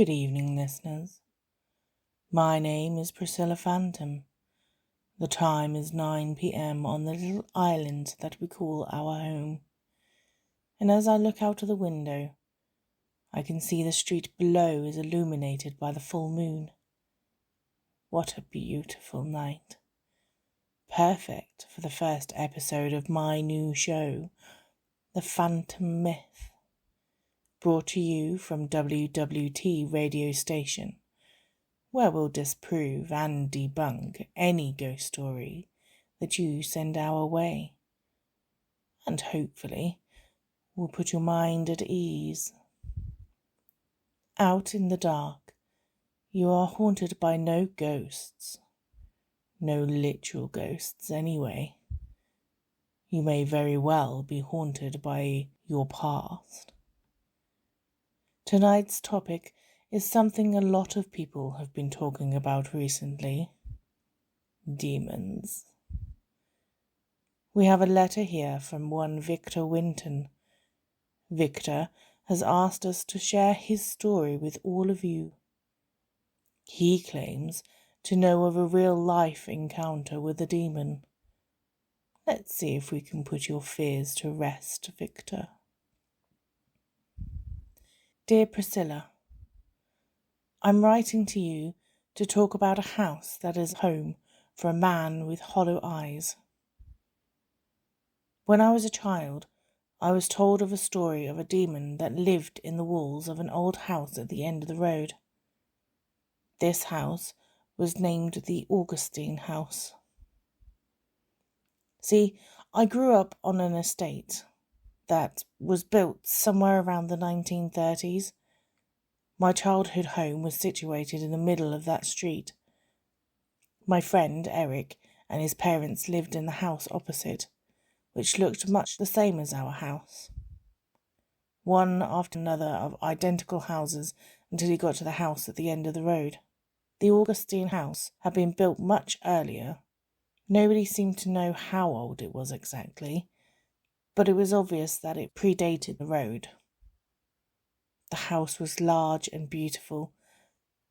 Good evening, listeners. My name is Priscilla Phantom. The time is 9 p.m. on the little island that we call our home. And as I look out of the window, I can see the street below is illuminated by the full moon. What a beautiful night. Perfect for the first episode of my new show, The Phantom Myth, brought to you from WWT radio station, where we'll disprove and debunk any ghost story that you send our way. And hopefully, we'll put your mind at ease. Out in the dark, you are haunted by no ghosts. No literal ghosts, anyway. You may very well be haunted by your past. Tonight's topic is something a lot of people have been talking about recently. Demons. We have a letter here from one Victor Winton. Victor has asked us to share his story with all of you. He claims to know of a real-life encounter with a demon. Let's see if we can put your fears to rest, Victor. Dear Priscilla, I'm writing to you to talk about a house that is home for a man with hollow eyes. When I was a child, I was told of a story of a demon that lived in the walls of an old house at the end of the road. This house was named the Augustine House. See, I grew up on an estate that was built somewhere around the 1930s. My childhood home was situated in the middle of that street. My friend, Eric, and his parents lived in the house opposite, which looked much the same as our house. One after another of identical houses until he got to the house at the end of the road. The Augustine House had been built much earlier. Nobody seemed to know how old it was exactly, but it was obvious that it predated the road. The house was large and beautiful,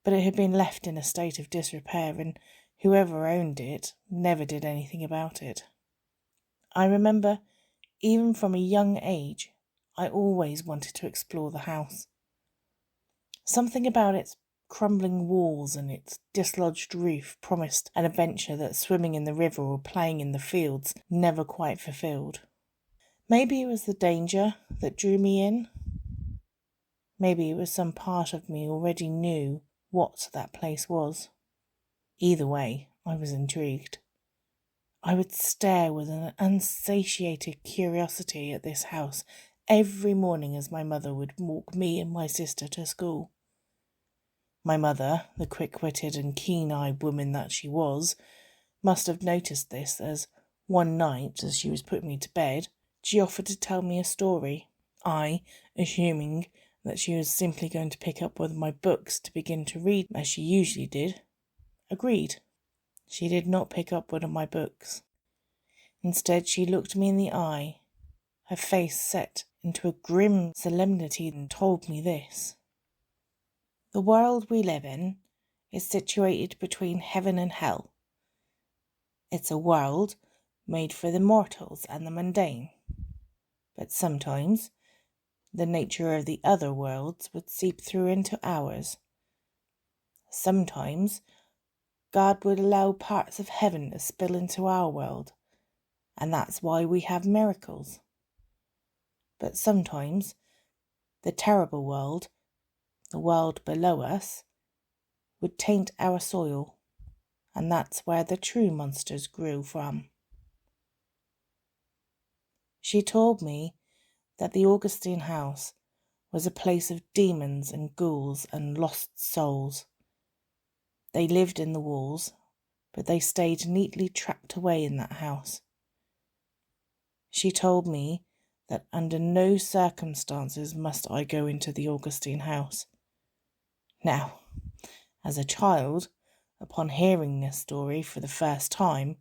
but it had been left in a state of disrepair, and whoever owned it never did anything about it. I remember, even from a young age, I always wanted to explore the house. Something about its crumbling walls and its dislodged roof promised an adventure that swimming in the river or playing in the fields never quite fulfilled. Maybe it was the danger that drew me in. Maybe it was some part of me already knew what that place was. Either way, I was intrigued. I would stare with an unsatiated curiosity at this house every morning as my mother would walk me and my sister to school. My mother, the quick-witted and keen-eyed woman that she was, must have noticed this, as one night, as she was putting me to bed, she offered to tell me a story. I, assuming that she was simply going to pick up one of my books to begin to read, as she usually did, agreed. She did not pick up one of my books. Instead, she looked me in the eye, her face set into a grim solemnity, and told me this. The world we live in is situated between heaven and hell. It's a world made for the mortals and the mundane. But sometimes the nature of the other worlds would seep through into ours. Sometimes God would allow parts of heaven to spill into our world, and that's why we have miracles. But sometimes the terrible world, the world below us, would taint our soil, and that's where the true monsters grew from. She told me that the Augustine House was a place of demons and ghouls and lost souls. They lived in the walls, but they stayed neatly trapped away in that house. She told me that under no circumstances must I go into the Augustine House. Now, as a child, upon hearing this story for the first time,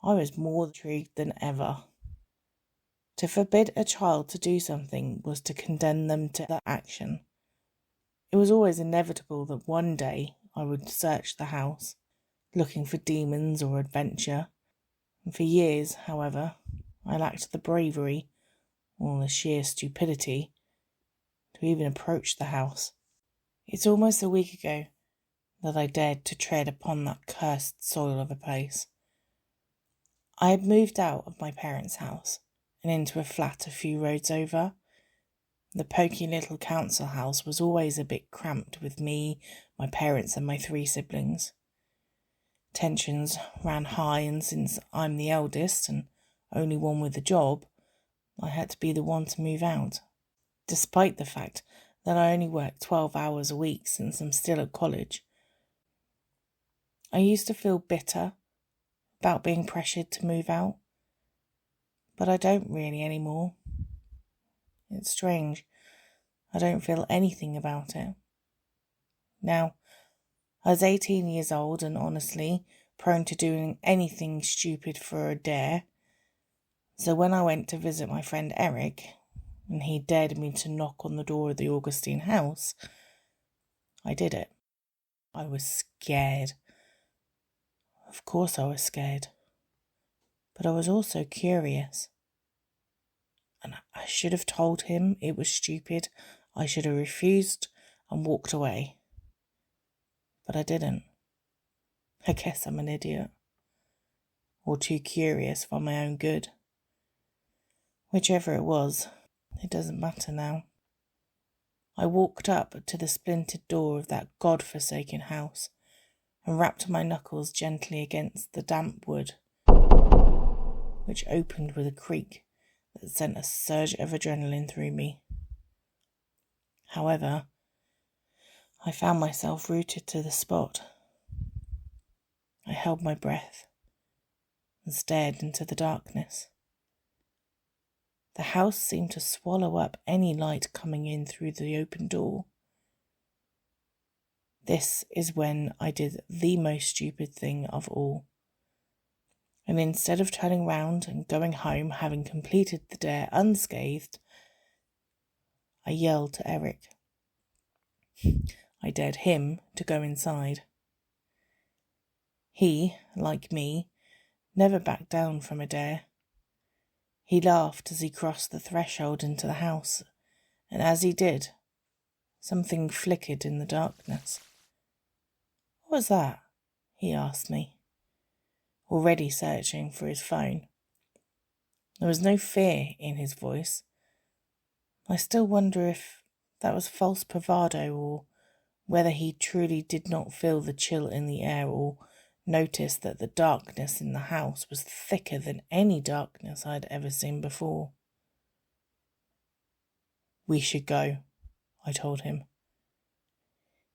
I was more intrigued than ever. To forbid a child to do something was to condemn them to that action. It was always inevitable that one day I would search the house, looking for demons or adventure. And for years, however, I lacked the bravery or the sheer stupidity to even approach the house. It's almost a week ago that I dared to tread upon that cursed soil of a place. I had moved out of my parents' house and into a flat a few roads over. The poky little council house was always a bit cramped with me, my parents and my 3 siblings. Tensions ran high, and since I'm the eldest and only one with a job, I had to be the one to move out, despite the fact that I only work 12 hours a week since I'm still at college. I used to feel bitter about being pressured to move out, but I don't really anymore. It's strange. I don't feel anything about it. Now, I was 18 years old and honestly prone to doing anything stupid for a dare. So when I went to visit my friend Eric, and he dared me to knock on the door of the Augustine House, I did it. I was scared. Of course I was scared. But I was also curious. And I should have told him it was stupid. I should have refused and walked away. But I didn't. I guess I'm an idiot. Or too curious for my own good. Whichever it was, it doesn't matter now. I walked up to the splintered door of that God-forsaken house and rapped my knuckles gently against the damp wood, which opened with a creak that sent a surge of adrenaline through me. However, I found myself rooted to the spot. I held my breath and stared into the darkness. The house seemed to swallow up any light coming in through the open door. This is when I did the most stupid thing of all. And instead of turning round and going home having completed the dare unscathed, I yelled to Eric. I dared him to go inside. He, like me, never backed down from a dare. He laughed as he crossed the threshold into the house, and as he did, something flickered in the darkness. "What was that?" he asked me, already searching for his phone. There was no fear in his voice. I still wonder if that was false bravado, or whether he truly did not feel the chill in the air, or notice that the darkness in the house was thicker than any darkness I'd ever seen before. "We should go," I told him.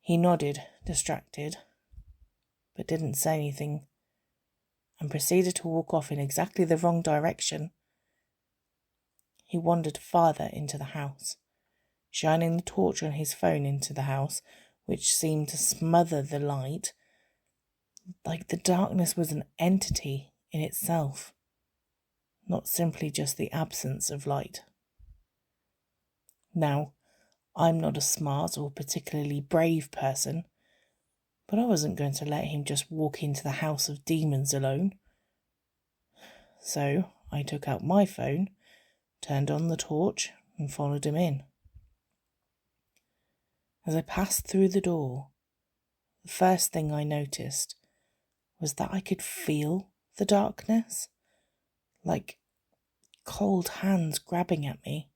He nodded, distracted, but didn't say anything, and proceeded to walk off in exactly the wrong direction. He wandered farther into the house, shining the torch on his phone into the house, which seemed to smother the light, like the darkness was an entity in itself, not simply just the absence of light. Now, I'm not a smart or particularly brave person, but I wasn't going to let him just walk into the house of demons alone. So I took out my phone, turned on the torch, and followed him in. As I passed through the door, the first thing I noticed was that I could feel the darkness, like cold hands grabbing at me,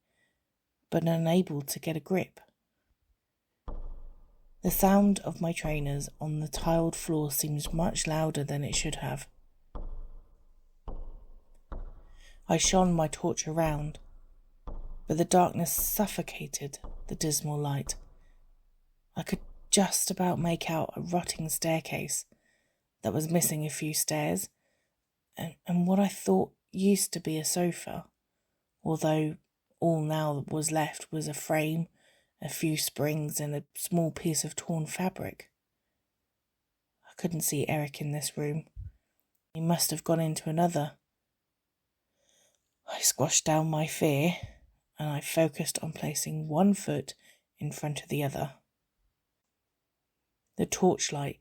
but unable to get a grip. The sound of my trainers on the tiled floor seemed much louder than it should have. I shone my torch around, but the darkness suffocated the dismal light. I could just about make out a rotting staircase that was missing a few stairs, and what I thought used to be a sofa, although all now that was left was a frame, a few springs, and a small piece of torn fabric. I couldn't see Eric in this room. He must have gone into another. I squashed down my fear, and I focused on placing one foot in front of the other. The torchlight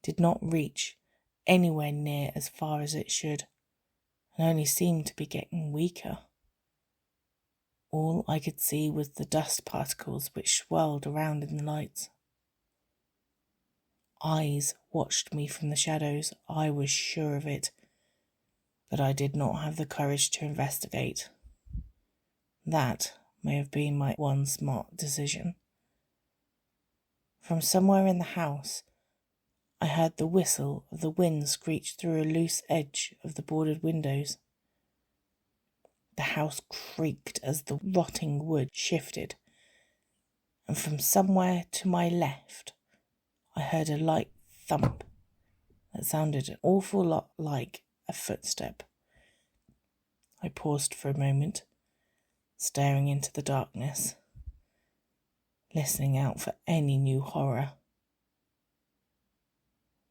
did not reach anywhere near as far as it should, and only seemed to be getting weaker. All I could see was the dust particles which swirled around in the lights. Eyes watched me from the shadows, I was sure of it, but I did not have the courage to investigate. That may have been my one smart decision. From somewhere in the house, I heard the whistle of the wind screech through a loose edge of the boarded windows. The house creaked as the rotting wood shifted, and from somewhere to my left, I heard a light thump that sounded an awful lot like a footstep. I paused for a moment, staring into the darkness, listening out for any new horror.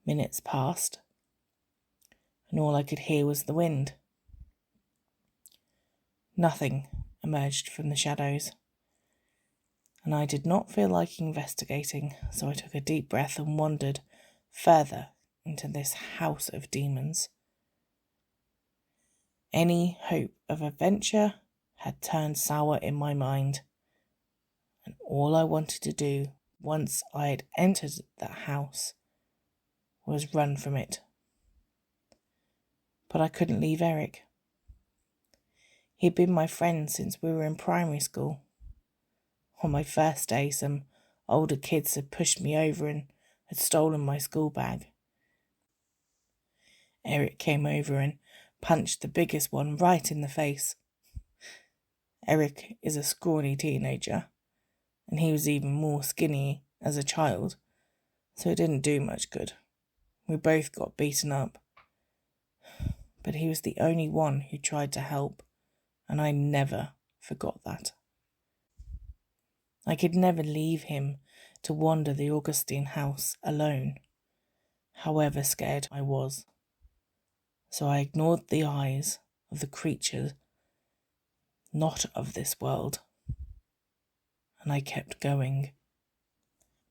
Minutes passed, and all I could hear was the wind. Nothing emerged from the shadows, and I did not feel like investigating, so I took a deep breath and wandered further into this house of demons. Any hope of adventure had turned sour in my mind, and all I wanted to do once I had entered that house was run from it. But I couldn't leave Eric. He'd been my friend since we were in primary school. On my first day, some older kids had pushed me over and had stolen my school bag. Eric came over and punched the biggest one right in the face. Eric is a scrawny teenager, and he was even more skinny as a child, so it didn't do much good. We both got beaten up, but he was the only one who tried to help, and I never forgot that. I could never leave him to wander the Augustine House alone, however scared I was. So I ignored the eyes of the creature not of this world, and I kept going.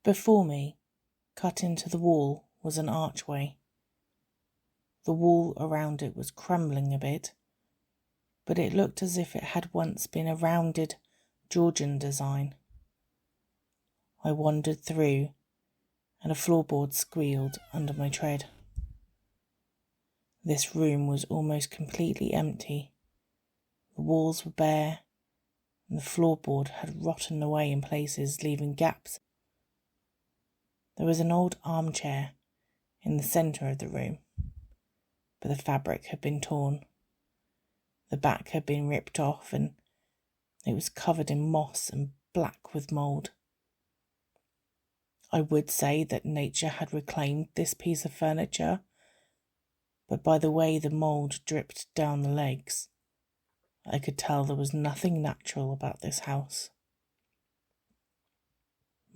Before me, cut into the wall, was an archway. The wall around it was crumbling a bit, but it looked as if it had once been a rounded Georgian design. I wandered through, and a floorboard squealed under my tread. This room was almost completely empty. The walls were bare, and the floorboard had rotten away in places, leaving gaps. There was an old armchair in the centre of the room, but the fabric had been torn. The back had been ripped off, and it was covered in moss and black with mould. I would say that nature had reclaimed this piece of furniture, but by the way the mould dripped down the legs, I could tell there was nothing natural about this house.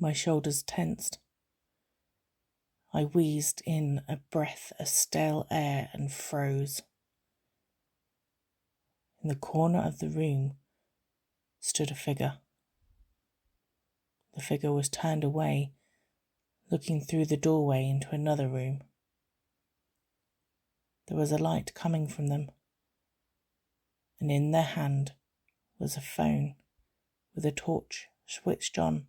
My shoulders tensed. I wheezed in a breath of stale air and froze. In the corner of the room stood a figure. The figure was turned away, looking through the doorway into another room. There was a light coming from them, and in their hand was a phone with a torch switched on.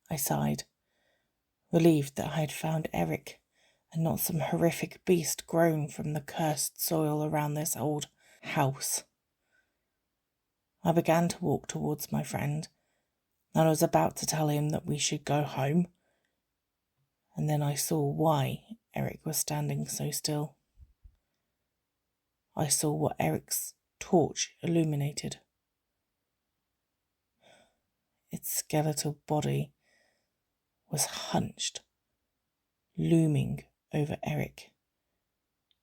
I sighed, relieved that I had found Eric and not some horrific beast grown from the cursed soil around this old house. I began to walk towards my friend, and I was about to tell him that we should go home, and then I saw why Eric was standing so still. I saw what Eric's torch illuminated. Its skeletal body was hunched, looming over Eric.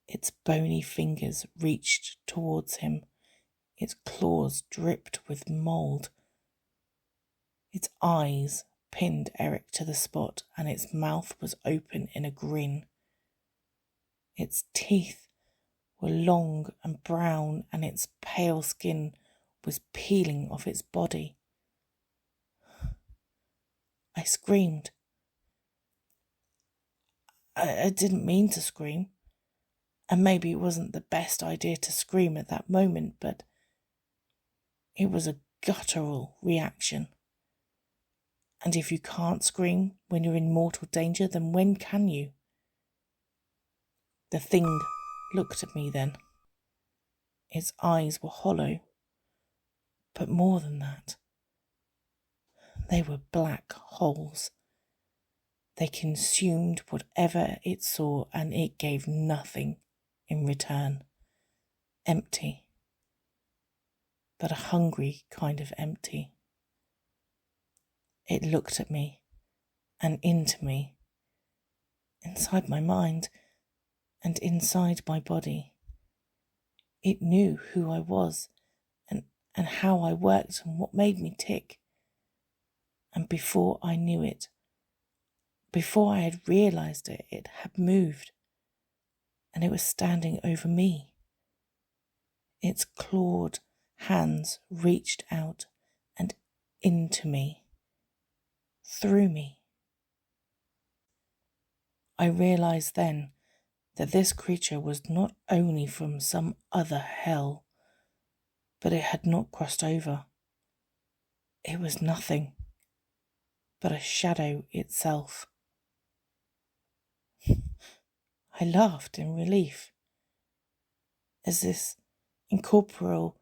Its bony fingers reached towards him. Its claws dripped with mould. Its eyes pinned Eric to the spot, and its mouth was open in a grin. Its teeth were long and brown, and its pale skin was peeling off its body. I screamed. I didn't mean to scream, and maybe it wasn't the best idea to scream at that moment, but it was a guttural reaction. And if you can't scream when you're in mortal danger, then when can you? The thing looked at me then. Its eyes were hollow, but more than that, they were black holes. They consumed whatever it saw, and it gave nothing in return. Empty, but a hungry kind of empty. It looked at me and into me, inside my mind and inside my body. It knew who I was and how I worked and what made me tick. And before I knew it, before I had realised it, it had moved, and it was standing over me. Its clawed hands reached out and into me, through me. I realised then that this creature was not only from some other hell, but it had not crossed over. It was nothing but a shadow itself. I laughed in relief as this incorporeal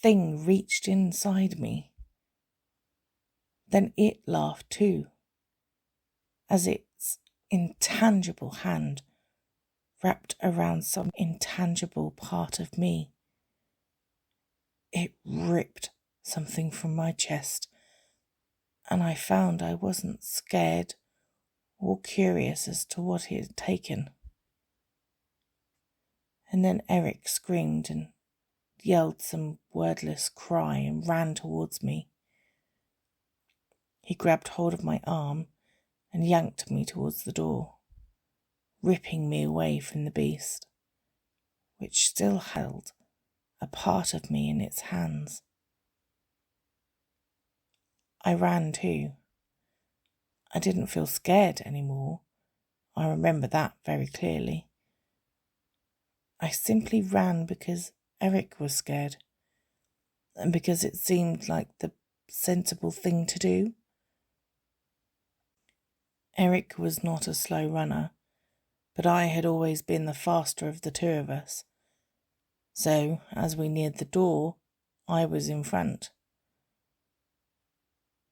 thing reached inside me. Then it laughed too, as its intangible hand wrapped around some intangible part of me. It ripped something from my chest, and I found I wasn't scared or curious as to what it had taken. And then Eric screamed and yelled some wordless cry and ran towards me. He grabbed hold of my arm and yanked me towards the door, ripping me away from the beast, which still held a part of me in its hands. I ran too. I didn't feel scared anymore. I remember that very clearly. I simply ran because Eric was scared, and because it seemed like the sensible thing to do. Eric was not a slow runner, but I had always been the faster of the two of us. So, as we neared the door, I was in front.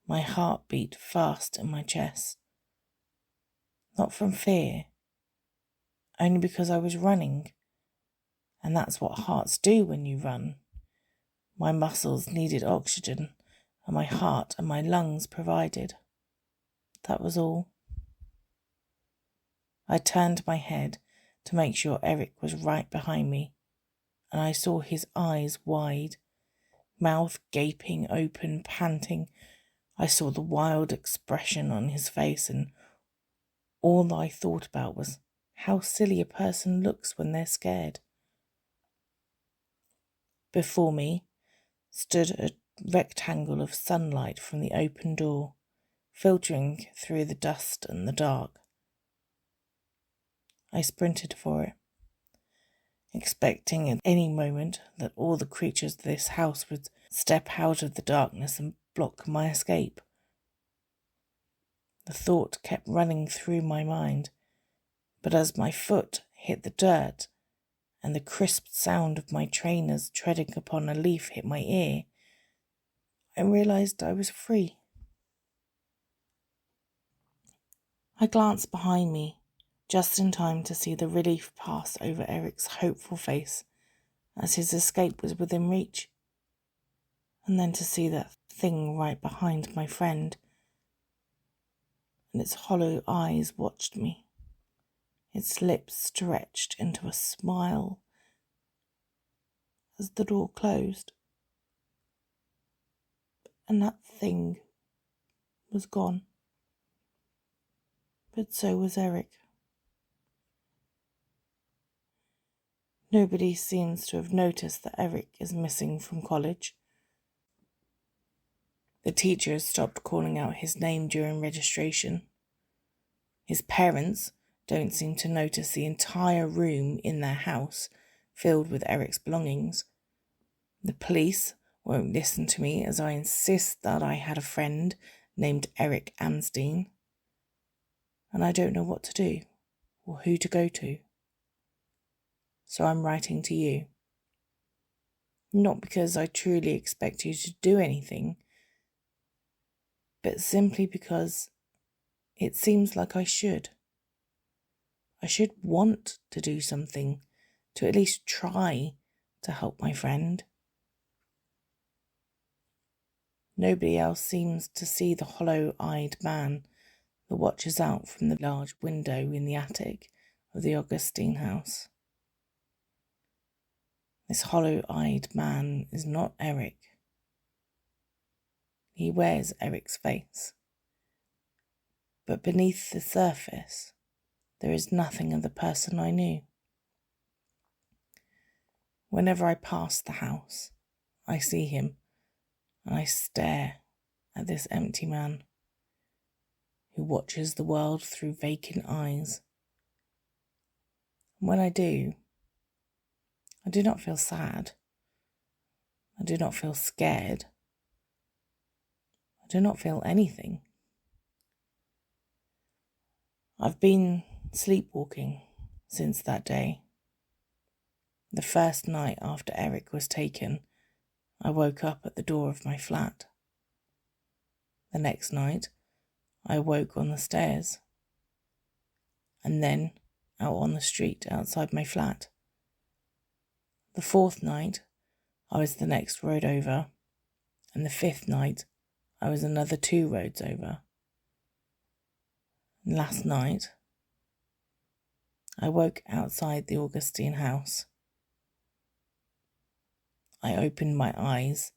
My heart beat fast in my chest. Not from fear, only because I was running. And that's what hearts do when you run. My muscles needed oxygen, and my heart and my lungs provided. That was all. I turned my head to make sure Eric was right behind me, and I saw his eyes wide, mouth gaping open, panting. I saw the wild expression on his face, and all I thought about was how silly a person looks when they're scared. Before me stood a rectangle of sunlight from the open door, filtering through the dust and the dark. I sprinted for it, expecting at any moment that all the creatures of this house would step out of the darkness and block my escape. The thought kept running through my mind, but as my foot hit the dirt and the crisp sound of my trainers treading upon a leaf hit my ear, I realised I was free. I glanced behind me, just in time to see the relief pass over Eric's hopeful face as his escape was within reach, and then to see that thing right behind my friend, and its hollow eyes watched me, its lips stretched into a smile as the door closed, and that thing was gone. But so was Eric. Nobody seems to have noticed that Eric is missing from college. The teacher has stopped calling out his name during registration. His parents don't seem to notice the entire room in their house filled with Eric's belongings. The police won't listen to me as I insist that I had a friend named Eric Amstein, and I don't know what to do or who to go to. So I'm writing to you. Not because I truly expect you to do anything, but simply because it seems like I should. I should want to do something to at least try to help my friend. Nobody else seems to see the hollow-eyed man that watches out from the large window in the attic of the Augustine House. This hollow-eyed man is not Eric. He wears Eric's face. But beneath the surface, there is nothing of the person I knew. Whenever I pass the house, I see him, and I stare at this empty man who watches the world through vacant eyes. And when I do not feel sad. I do not feel scared. I do not feel anything. I've been sleepwalking since that day. The first night after Eric was taken, I woke up at the door of my flat. The next night, I woke on the stairs, and then out on the street outside my flat. The fourth night, I was the next road over, and the fifth night, I was another 2 roads over. And last night, I woke outside the Augustine House. I opened my eyes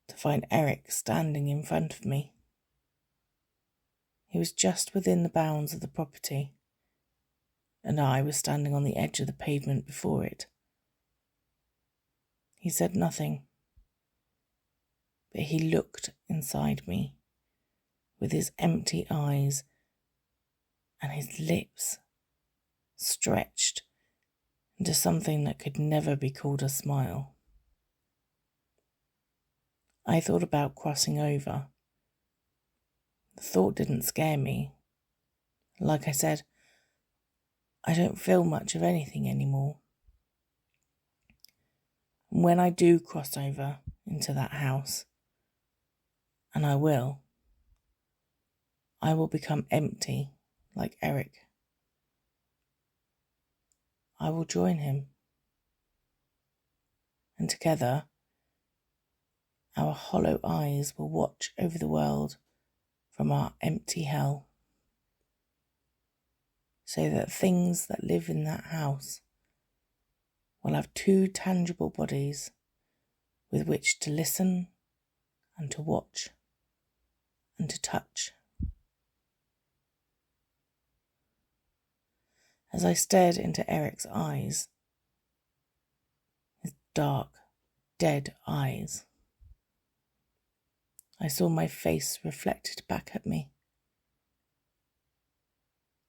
to find Eric standing in front of me. He was just within the bounds of the property, and I was standing on the edge of the pavement before it. He said nothing, but he looked inside me with his empty eyes and his lips stretched into something that could never be called a smile. I thought about crossing over. The thought didn't scare me. Like I said, I don't feel much of anything anymore. When I do cross over into that house, and I will become empty like Eric. I will join him, and together our hollow eyes will watch over the world from our empty hell, so that things that live in that house will have 2 tangible bodies with which to listen and to watch and to touch. As I stared into Eric's eyes, his dark, dead eyes, I saw my face reflected back at me.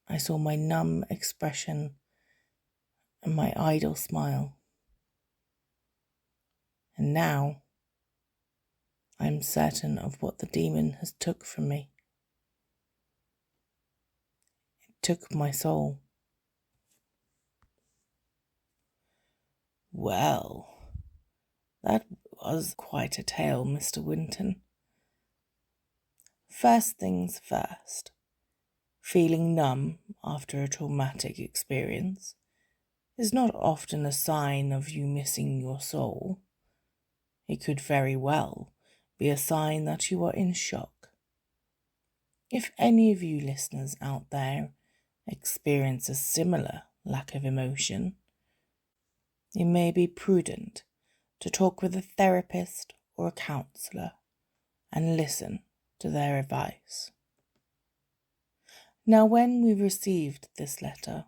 I saw my numb expression and my idle smile. And now I am certain of what the demon has took from me. It took my soul. Well, that was quite a tale, Mr. Winton. First things first, feeling numb after a traumatic experience is not often a sign of you missing your soul. It could very well be a sign that you are in shock. If any of you listeners out there experience a similar lack of emotion, it may be prudent to talk with a therapist or a counsellor and listen to their advice. Now, when we received this letter,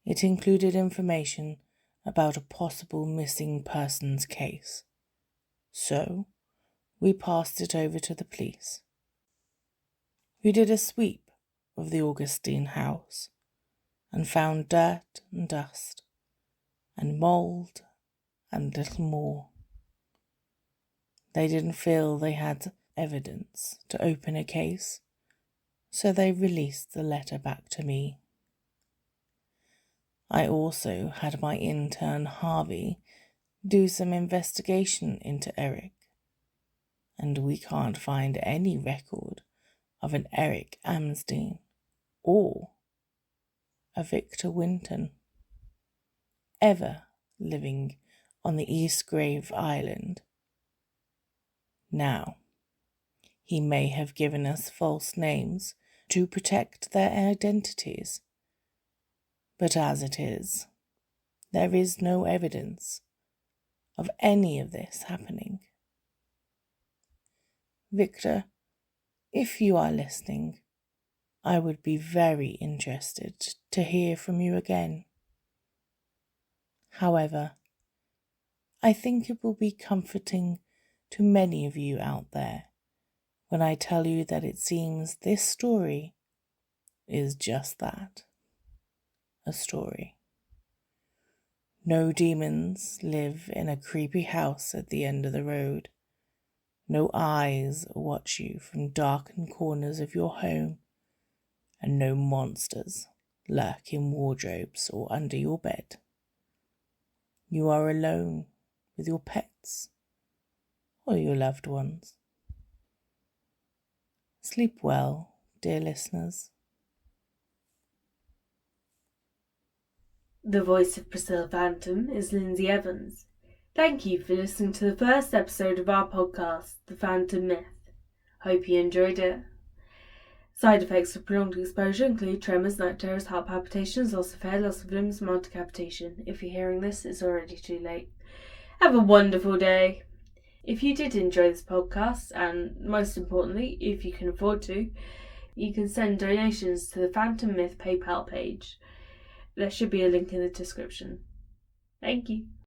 it included information about a possible missing persons case. So, we passed it over to the police, who did a sweep of the Augustine House and found dirt and dust and mould and little more. They didn't feel they had evidence to open a case, so they released the letter back to me. I also had my intern Harvey do some investigation into Eric, and we can't find any record of an Eric Amsden or a Victor Winton ever living on the East Grave Island. Now, he may have given us false names to protect their identities, but as it is, there is no evidence of any of this happening. Victor, if you are listening, I would be very interested to hear from you again. However, I think it will be comforting to many of you out there when I tell you that it seems this story is just that, a story. No demons live in a creepy house at the end of the road. No eyes watch you from darkened corners of your home, and no monsters lurk in wardrobes or under your bed. You are alone with your pets or your loved ones. Sleep well, dear listeners. The voice of Priscilla Phantom is Lynsey Evans. Thank you for listening to the first episode of our podcast, The Phantom Myth. Hope you enjoyed it. Side effects of prolonged exposure include tremors, night terrors, heart palpitations, loss of hair, loss of limbs, mild decapitation. If you're hearing this, it's already too late. Have a wonderful day. If you did enjoy this podcast, and most importantly, if you can afford to, you can send donations to the Phantom Myth PayPal page. There should be a link in the description. Thank you.